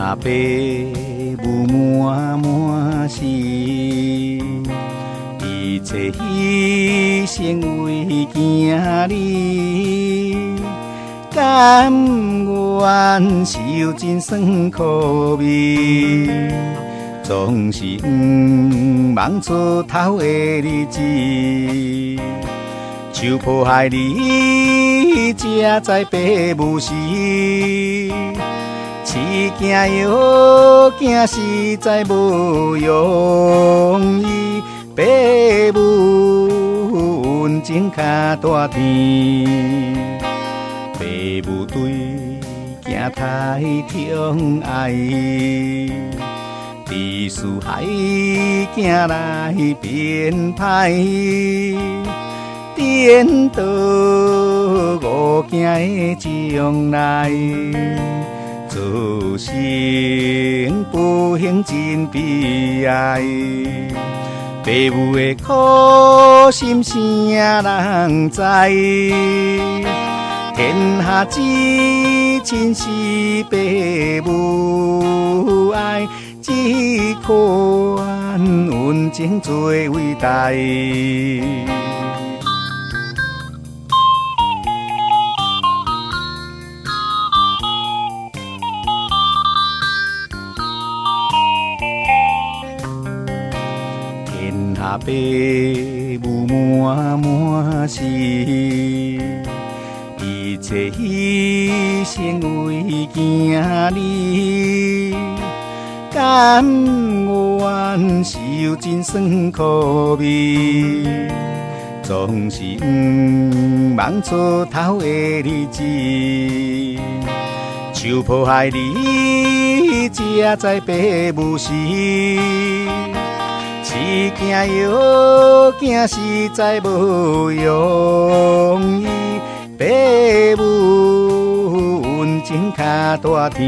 下爸母满满是，一切牺牲为囝儿，甘愿受尽酸苦味，总是望出头的日子。手抱害你，才知爸母是。饲囝摇囝实在无容易，爸母恩情较大天。爸母对囝太疼爱，只是害囝来变歹。颠倒五囝的将来，造成不幸真悲哀。爸母的苦心谁人知？天下之亲是爸母爱，只款恩情最伟大。下爸母满满是，一切牺牲为囝儿，甘愿受尽酸苦味，总是望出头的日子。手抱害你，才知爸母是。饲囝摇囝实在无容易，爸母恩情较大天。